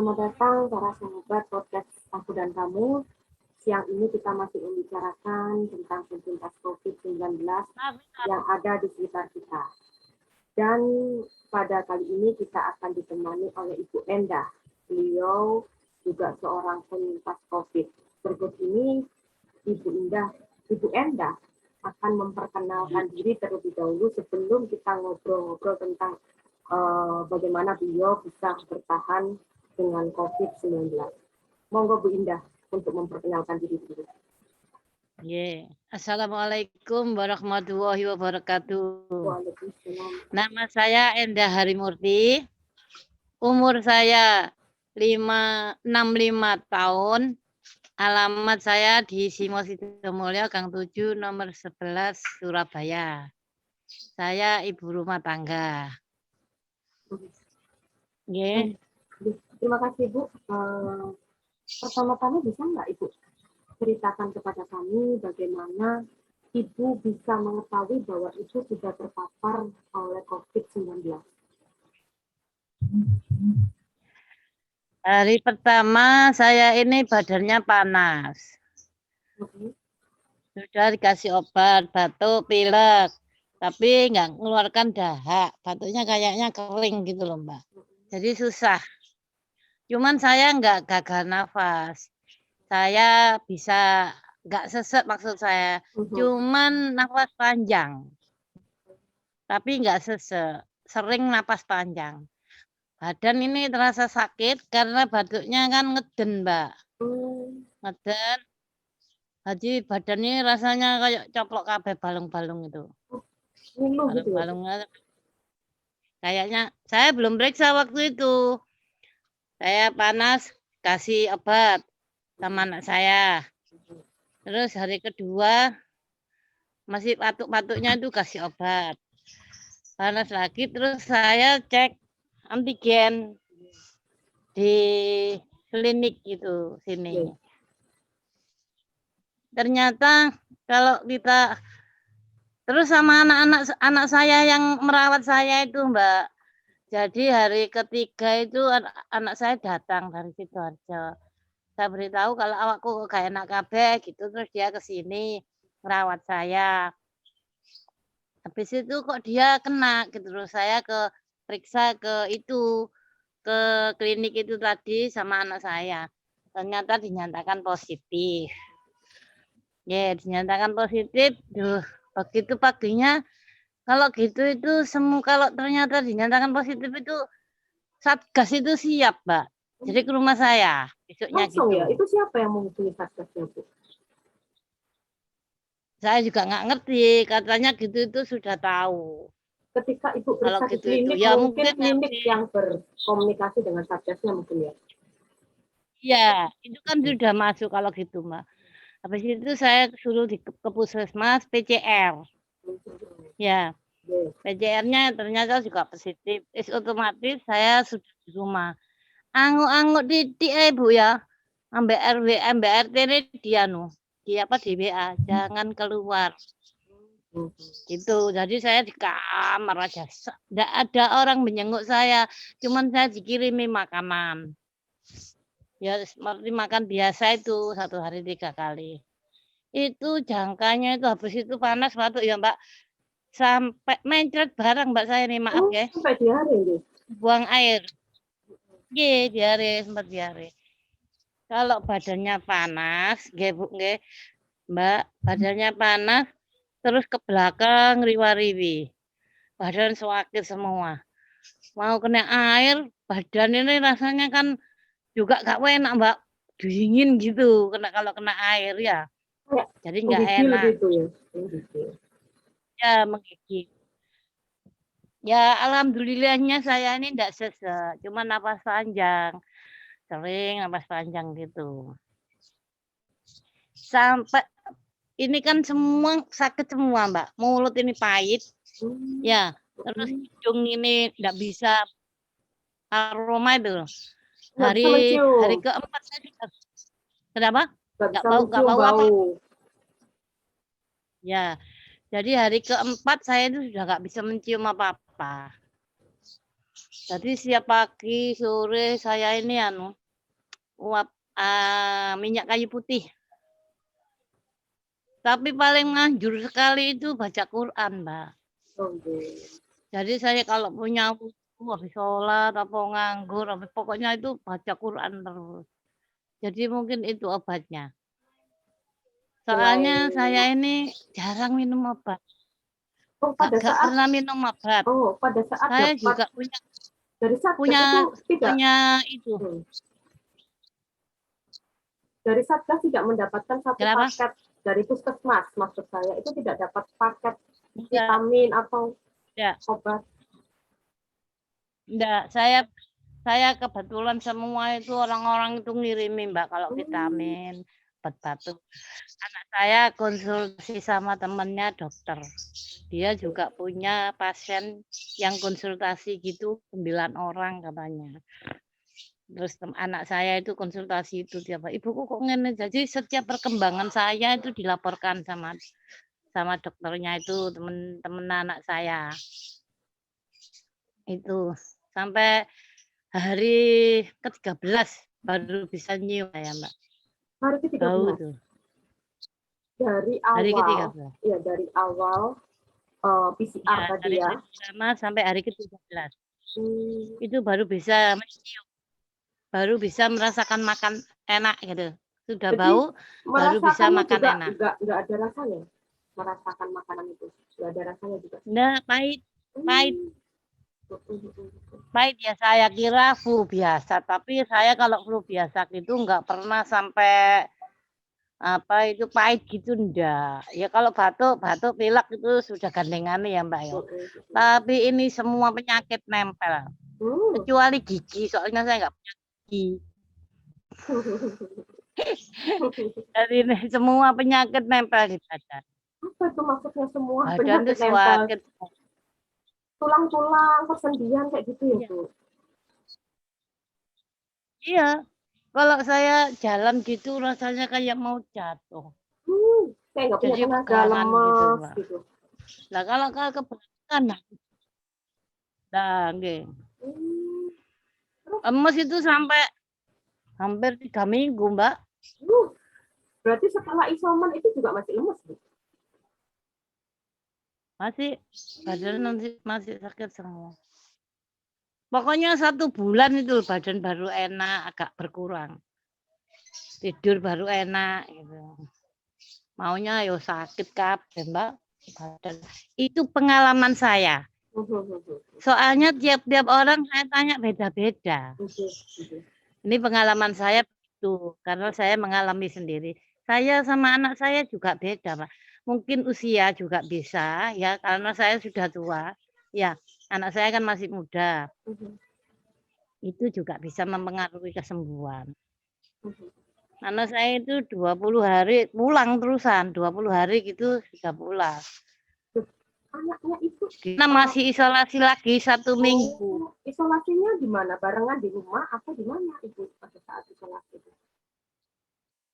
Selamat datang para sahabat podcast Aku dan Kamu. Siang ini kita masih membicarakan tentang penyintas COVID-19 yang ada di sekitar kita. Dan pada kali ini kita akan ditemani oleh Ibu Endah. Beliau juga seorang penyintas COVID. Berikut ini Ibu Endah akan memperkenalkan diri terlebih dahulu sebelum kita ngobrol-ngobrol tentang bagaimana beliau bisa bertahan dengan COVID-19. Monggo Bu Indah untuk memperkenalkan diri dulu. Assalamualaikum warahmatullahi wabarakatuh. Waalaikumsalam. Nama saya Endah Harimurti. Umur saya 65 tahun. Alamat saya di Simo Sidomulyo, Gang 7, nomor 11, Surabaya. Saya ibu rumah tangga. Terima kasih Bu. Pertama-tama bisa nggak Ibu ceritakan kepada kami bagaimana Ibu bisa mengetahui bahwa Ibu sudah terpapar oleh COVID-19? Hari pertama saya ini badannya panas. Sudah dikasih obat, batuk, pilek. Tapi nggak mengeluarkan dahak. Batuknya kayaknya kering gitu loh Mbak. Jadi susah. Cuman saya nggak gagal nafas. Saya bisa nggak sesek maksud saya. Cuman nafas panjang. Tapi nggak sesek. Sering nafas panjang. Badan ini terasa sakit karena batuknya kan ngeden, Mbak. Ngeden. Jadi badannya rasanya kayak coplok kabeh balung-balung itu. Balung-balungnya. Kayaknya saya belum periksa waktu itu. Saya panas, kasih obat sama anak saya. Terus hari kedua masih batuk-batuknya itu kasih obat. Panas lagi, terus saya cek antigen di klinik itu sini. Ternyata kalau kita terus sama anak saya yang merawat saya itu Mbak. Jadi hari ketiga itu anak saya datang dari Sidoarjo. Saya beritahu kalau awakku gak enak kabeh gitu, terus dia ke sini merawat saya. Habis itu kok dia kena gitu loh. Saya periksa ke klinik itu tadi sama anak saya. Ternyata dinyatakan positif. Dinyatakan positif. Begitu paginya kalau gitu itu kalau ternyata dinyatakan positif itu Satgas itu siap, Mbak. Jadi ke rumah saya besoknya langsung gitu. Ya, itu siapa yang menghubungi Satgasnya, Bu? Saya juga nggak ngerti, katanya gitu itu sudah tahu. Ketika Ibu periksa gitu di klinik, ya mungkin klinik yang berkomunikasi dengan Satgasnya mungkin ya? Iya, itu kan sudah masuk kalau gitu, Mbak. Habis itu saya suruh ke puskesmas PCR. Ya, PCR-nya ternyata juga positif. Otomatis saya sudah di rumah. Anguk-anguk titik Bu ya. Ambek RW, ambek RT ini dia di WA, jangan keluar. Gitu. Jadi saya di kamar aja. Tidak ada orang menjenguk saya. Cuman saya dikirimi makanan. Ya seperti makan biasa itu 1 hari 3 kali. Itu jangkanya itu habis itu panas batuk ya Mbak. Sampai mencret barang Mbak saya nih, maaf ya. Sampai diare ya? Buang air. Diare, sempat diare. Kalau badannya panas, Bu, Mbak, badannya panas, terus ke belakang riwa-riwi. Badan sakit semua. Mau kena air, badan ini rasanya kan juga gak enak Mbak, dingin gitu kalau kena air ya. Jadi nggak enak. Gitu ya? Ya menggigil. Ya alhamdulillahnya saya ini enggak sesek, cuma napas panjang. Sering napas panjang gitu. Sampai ini kan semua sakit semua Mbak. Mulut ini pahit. Ya, terus hidung ini enggak bisa aroma itu. Hari keempat saya sudah. Kenapa? Enggak bau apa? Ya. Jadi hari keempat saya itu sudah nggak bisa mencium apa-apa. Jadi siap pagi, sore saya ini uap minyak kayu putih. Tapi paling manjur sekali itu baca Quran, Mbak. Oh, nggih. Jadi saya kalau punya waktu habis sholat, apa nganggur, apa pokoknya itu baca Quran terus. Jadi mungkin itu obatnya. Soalnya saya Selain ini jarang minum obat, oh, pada gak saat pernah minum obat. pada saat Saya dapat juga punya dari Satgas punya itu tidak punya itu. hmm, dari Satgas tidak mendapatkan satu Kenapa? paket dari puskesmas, maksud saya itu tidak dapat paket Enggak, vitamin atau enggak, obat. enggak. Saya kebetulan semua itu orang-orang itu ngirimin, Mbak, kalau Hmm, vitamin, obat batuk. Anak saya konsultasi sama temennya dokter. Dia juga punya pasien yang konsultasi gitu 9 orang katanya. Terus anak saya itu konsultasi itu tiap hari, "Ibuku kok ngene?" Jadi setiap perkembangan saya itu dilaporkan sama dokternya itu, temen-temen anak saya. Itu sampai hari ke-13 baru bisa nyium saya, Mbak. hari Bau ke-13 tuh. dari Hari awal ke-13. ya dari awal PCR Iya, tadi dari ya. hari pertama sampai hari ke-13. Hmm, Itu baru bisa merasakan makan enak gitu. Sudah jadi bau, baru bisa merasakannya makan juga enak. nggak ada rasanya, merasakan makanan itu nggak ada rasanya juga. Nggak, pahit, pahit, Hmm. pahit ya saya kira flu biasa. Tapi saya kalau flu biasa gitu nggak pernah sampai apa itu pahit gitu ndak. Ya kalau batuk, batuk, pilek itu sudah gandengannya ya Mbak ya. Tapi ini semua penyakit nempel. Hmm. Kecuali gigi, soalnya saya nggak punya gigi. Jadi ini semua penyakit nempel di badan. Apa itu maksudnya semua Badan penyakit tuh nempel? sakit. Tulang-tulang, persendian kayak gitu ya, Iya. Bu? Iya, kalau saya jalan gitu rasanya kayak mau jatuh. Kayak nggak punya Jadi tenaga, pegangan gitu, lemes Mbak. gitu. Nah, kalau kebetulan nah nggih. Hmm. Terus, Lemes itu sampai hampir 3 minggu, Mbak. uh, berarti setelah isoman itu juga masih lemes, Bu? Masih badan masih sakit semua. Pokoknya 1 bulan itu badan baru enak, agak berkurang. Tidur baru enak gitu. Maunya yo sakit kabeh, Mbak. Badan. Itu pengalaman saya. Soalnya tiap-tiap orang saya tanya beda-beda. Ini pengalaman saya itu karena saya mengalami sendiri. Saya sama anak saya juga beda, Pak. Mungkin usia juga bisa ya karena saya sudah tua. Ya, anak saya kan masih muda. Itu juga bisa mempengaruhi kesembuhan. Anak saya itu 20 hari pulang terusan, 20 hari gitu sudah pulang. Anaknya itu Kita masih isolasi lagi 1 minggu. isolasinya di mana? Barengan di rumah atau di mana Ibu pada saat isolasi itu?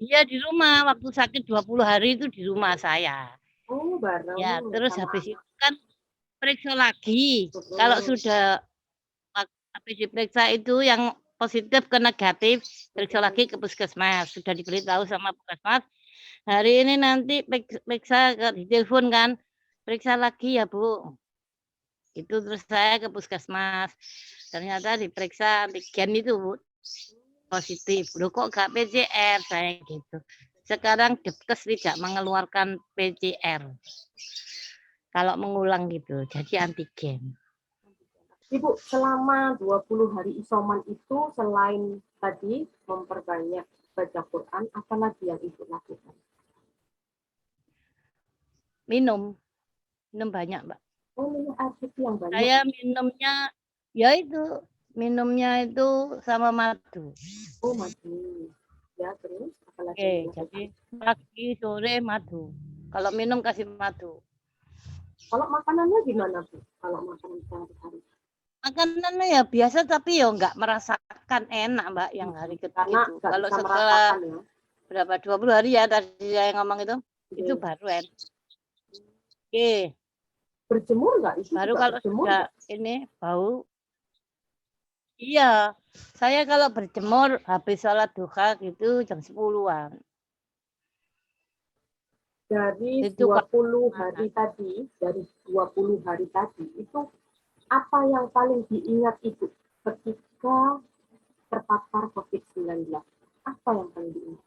Iya di rumah, waktu sakit 20 hari itu di rumah saya. Oh, bareng Ya, terus sama habis anak. itu kan periksa lagi. Kalau sudah habis diperiksa itu yang positif ke negatif, periksa lagi ke puskesmas. Sudah diberitahu sama puskesmas. Hari ini nanti periksa di telepon kan, periksa lagi ya Bu. Itu terus saya ke puskesmas. Ternyata diperiksa antigen itu Bu, positif. Loh kok gak PCR saya gitu. Sekarang Depkes tidak mengeluarkan PCR. Kalau mengulang gitu, jadi antigen. Ibu, selama 20 hari isoman itu selain tadi memperbanyak baca Quran, apa lagi yang Ibu lakukan? Minum, minum banyak, Mbak. Oh, minum air putih yang banyak. Saya minumnya, ya itu, minumnya itu sama madu. Oh, madu. Ya, terus apa lagi yang Oke, dilakukan? jadi pagi, sore madu. Kalau minum kasih madu. Kalau makanannya gimana, Bu? Kalau makanan sehari-hari? Makanannya ya biasa tapi ya nggak merasakan enak, Mbak, yang hari Karena itu. nggak Kalau bisa setelah merasakan ya. berapa 20 hari ya tadi saya ngomong itu Oke. baru enak. Oke, Berjemur nggak? Itu baru juga kalau berjemur sudah nggak? ini bau Iya, saya kalau berjemur habis sholat duha gitu jam 10-an. Dari Itu 20 panas. hari tadi, dari 20 hari tadi, itu apa yang paling diingat Ibu ketika terpapar COVID-19? Apa yang paling diingat?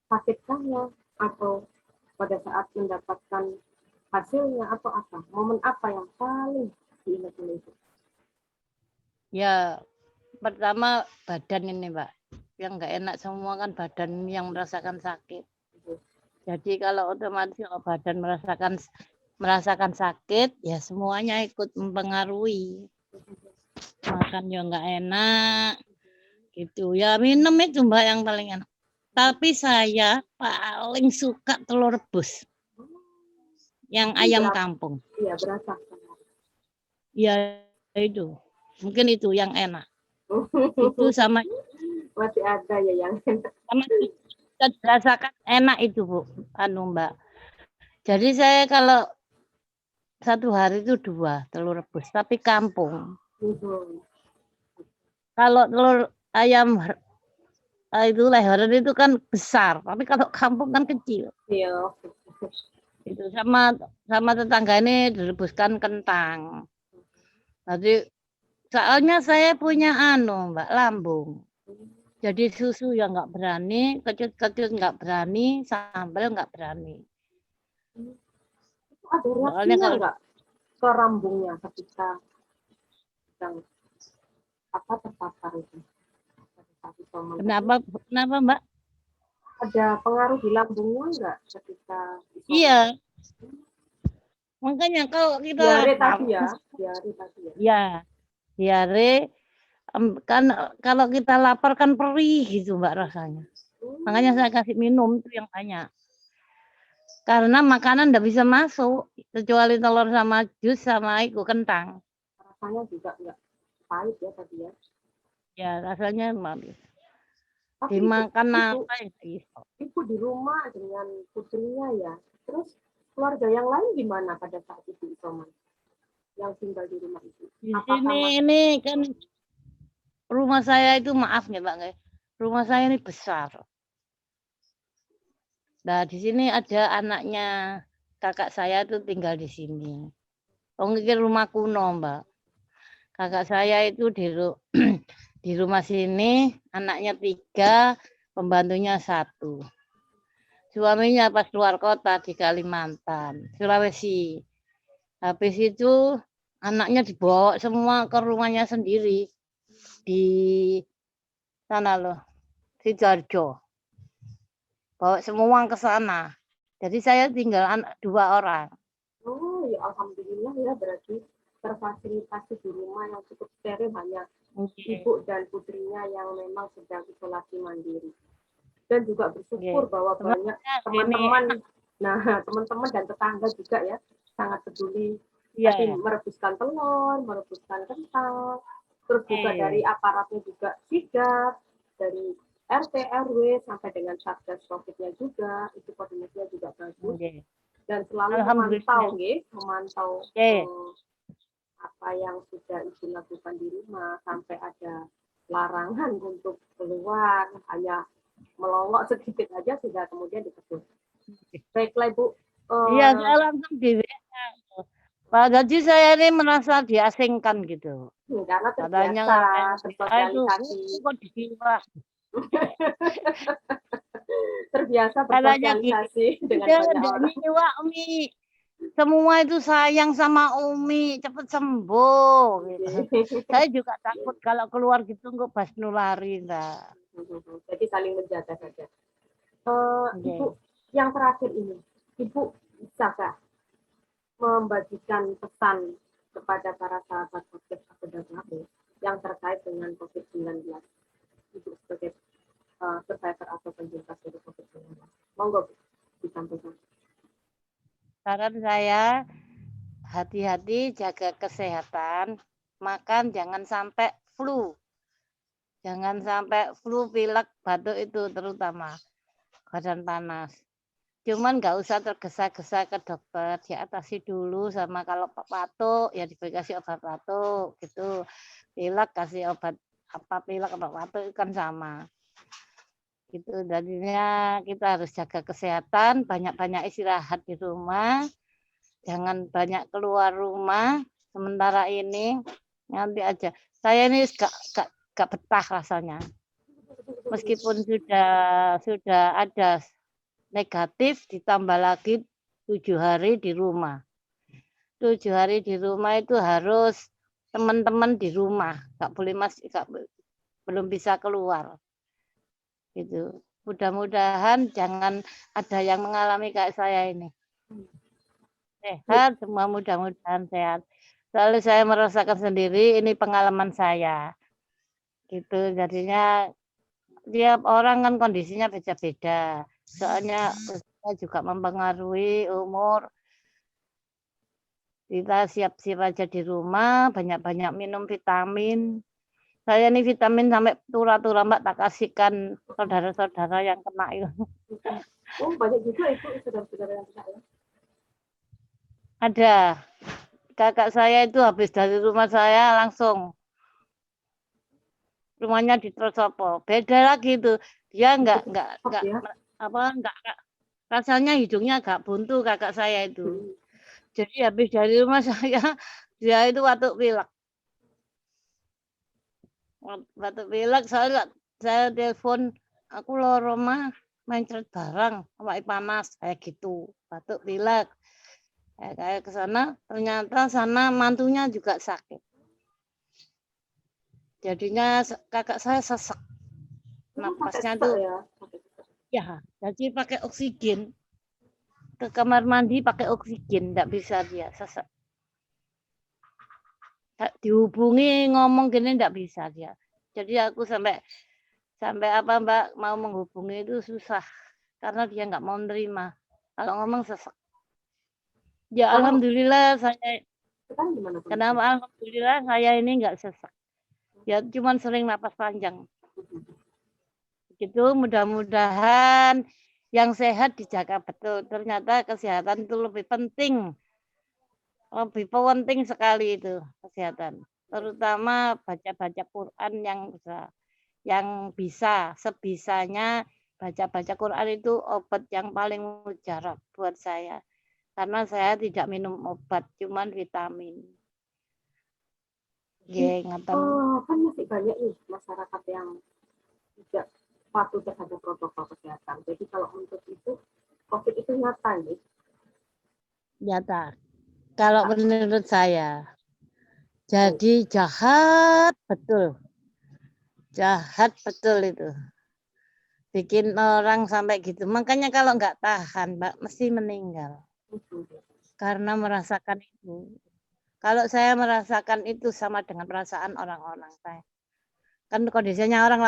Sakitnya atau pada saat mendapatkan hasilnya atau apa? Momen apa yang paling diingat oleh Ibu? Ya, pertama badan ini, Mbak. Yang nggak enak semua kan badan yang merasakan sakit. Jadi kalau otomatis kalau badan merasakan sakit, ya semuanya ikut mempengaruhi. Makan ya nggak enak, gitu. Ya minum itu Mbak yang paling enak. Tapi saya paling suka telur rebus, yang Itu ayam berapa? kampung. Iya, berapa? Ya itu, mungkin itu yang enak. Itu sama Masih ada ya yang sama kita rasakan enak itu Bu, anu Mbak. Jadi saya kalau satu hari itu 2 telur rebus, tapi kampung. Kalau telur ayam itu leheran itu kan besar, tapi kalau kampung kan kecil. Iya. Itu sama tetangga ini direbuskan kentang. Jadi soalnya saya punya anu Mbak, lambung. Jadi susu ya nggak berani, kecut-kecut nggak berani, sambal nggak berani. Itu ada Soalnya reaksinya kalau nggak ke rambungnya ketika sedang terpapar itu? kenapa kenapa Mbak? Ada pengaruh di lambungnya nggak ketika isoman? Iya, makanya kalau kita Diare lapar, tadi ya, diare tadi ya. ya diare kan kalau kita lapar kan perih gitu Mbak rasanya. Makanya saya kasih minum itu yang banyak. Karena makanan ndak bisa masuk, kecuali telur sama jus sama itu kentang. Rasanya juga nggak pahit ya tadi ya. Ya rasanya manis. Tapi Dimakan ibu, apa ya iso. ibu di rumah dengan putrinya ya. Terus keluarga yang lain gimana pada saat itu isoman? Yang tinggal di rumah itu? Di Apakah sini masih ini kan rumah saya itu maaf nih Mbak, nggih. Rumah saya ini besar. Nah, di sini ada anaknya kakak saya tuh tinggal di sini. Oh, nggih rumah kuno, Mbak. Kakak saya itu di rumah sini anaknya 3, pembantunya 1. Suaminya pas keluar kota di Kalimantan, Sulawesi. Habis itu anaknya dibawa semua ke rumahnya sendiri di sana loh, Sidoarjo. Bawa semua ke sana. Jadi saya tinggal 2 orang. Oh, ya alhamdulillah ya berarti terfasilitasi di rumah yang cukup steril hanya Oke. ibu dan putrinya yang memang sedang isolasi mandiri. Dan juga bersyukur Oke. bahwa banyak Sebenarnya ini teman-teman, nah teman-teman dan tetangga juga ya sangat peduli tadi iya. merebuskan telur, merebuskan kentang, terus juga dari Oke. aparatnya juga sigap, dari RT RW sampai dengan satgas COVID-nya juga itu koordinasinya juga bagus Oke. dan selalu Alhamdulillah. memantau Oke. apa yang sudah ibu lakukan di rumah sampai ada larangan untuk keluar hanya melongok sedikit aja sudah kemudian ditegur. Baiklah ibu, Iya, saya langsung di WA. Pak Gaji saya ini merasa diasingkan gitu. karena Katanya terbiasa kalau kayak WA itu, bersosialisasi, kok dikira. terbiasa Katanya gini, bersosialisasi dengan udah banyak ndak orang. nyiwa Umi. Semua itu sayang sama Umi, cepet sembuh gitu. Saya juga takut kalau keluar gitu kok pas nulari enggak. Jadi saling menjaga saja. Ibu, Oke. yang terakhir ini, ibu bisa kak membagikan pesan kepada para sahabat podcast aku dan aku yang terkait dengan COVID-19. Ibu sebagai survivor atau penyintas dari COVID-19. Monggo disampaikan. Saran saya hati-hati jaga kesehatan, makan jangan sampai flu. Jangan sampai flu, pilek, batuk itu terutama badan panas. Cuman nggak usah tergesa-gesa ke dokter, diatasi dulu sama kalau batuk ya dikasih obat batuk gitu. Pilek kasih obat apa pilek apa batuk kan sama. Gitu jadinya kita harus jaga kesehatan, banyak-banyak istirahat di rumah, jangan banyak keluar rumah sementara ini. Nanti aja. Saya ini gak betah rasanya. Meskipun sudah ada negatif ditambah lagi 7 hari di rumah. 7 hari di rumah itu harus teman-teman di rumah, nggak boleh belum bisa keluar. Gitu. Mudah-mudahan jangan ada yang mengalami kayak saya ini. Sehat, semua mudah-mudahan sehat. Soalnya saya merasakan sendiri, ini pengalaman saya. Gitu, jadinya tiap orang kan kondisinya beda-beda. Soalnya usia juga mempengaruhi umur. Kita siap-siap aja di rumah, banyak-banyak minum vitamin. Saya nih vitamin sampai tura-tura Mbak tak kasihkan saudara-saudara yang kena itu. Oh, banyak juga itu saudara-saudara yang kena ya. Ada. Kakak saya itu habis dari rumah saya langsung rumahnya di Trosopo. Beda lagi itu. Dia enggak Ya. rasanya hidungnya agak buntu kakak saya itu. Jadi habis dari rumah saya dia itu batuk pilek. Batuk pilek saya telepon aku loro mah mencret barang awake panas kayak gitu. Batuk pilek. Kayak ke sana ternyata sana mantunya juga sakit. Jadinya kakak saya sesek. Napasnya tuh ya, jadi pakai oksigen. Ke kamar mandi pakai oksigen, enggak bisa dia sesek. Dihubungi ngomong gini enggak bisa dia. Jadi aku sampai apa Mbak mau menghubungi itu susah karena dia enggak mau nerima. Kalau ngomong sesek. Ya alhamdulillah saya kenapa alhamdulillah saya ini enggak sesek. Ya cuman sering napas panjang. Gitu mudah-mudahan yang sehat dijaga betul. Ternyata kesehatan itu lebih penting sekali itu kesehatan. Terutama baca-baca Quran yang bisa sebisanya baca-baca Quran itu obat yang paling mujarab buat saya. Karena saya tidak minum obat, cuman vitamin. Kan masih banyak nih masyarakat yang tidak patuh terhadap protokol kesehatan. Jadi kalau untuk itu, COVID itu nyata nih. Nyata. Kalau menurut saya, jadi jahat betul. Jahat betul itu. Bikin orang sampai gitu. Makanya kalau nggak tahan, Mbak, mesti meninggal. Karena merasakan itu. Kalau saya merasakan itu sama dengan perasaan orang-orang saya. Kan kondisinya orang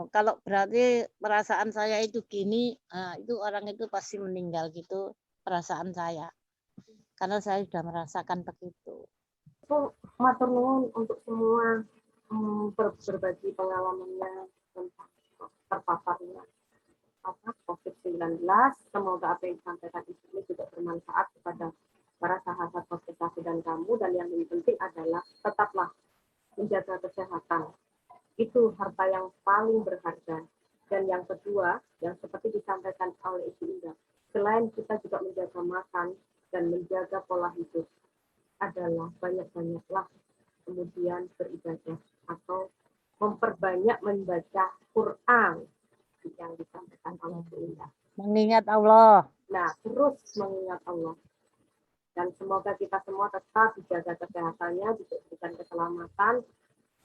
kalau berarti perasaan saya itu gini, itu orang itu pasti meninggal gitu perasaan saya. Karena saya sudah merasakan begitu. So, matur nuwun untuk semua berbagi pengalamannya tentang terpaparnya COVID-19. Semoga apa yang disampaikan di sini juga bermanfaat kepada para sahabat konsultasi dan kamu. Dan yang lebih penting adalah tetaplah menjaga kesehatan. Itu harta yang paling berharga. Dan yang kedua, yang seperti disampaikan oleh Ibu Indah, selain kita juga menjaga makan dan menjaga pola hidup, adalah banyak-banyaklah kemudian beribadah atau memperbanyak membaca Quran yang disampaikan oleh Bu Indah. Mengingat Allah. Nah, terus mengingat Allah. Dan semoga kita semua tetap dijaga kesehatannya, diberikan keselamatan,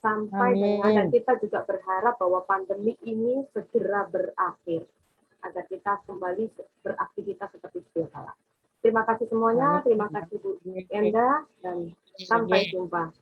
sampai dengan, dan kita juga berharap bahwa pandemi ini segera berakhir, agar kita kembali beraktivitas seperti sedia kala. Terima kasih semuanya, terima kasih Bu Enda, dan sampai jumpa.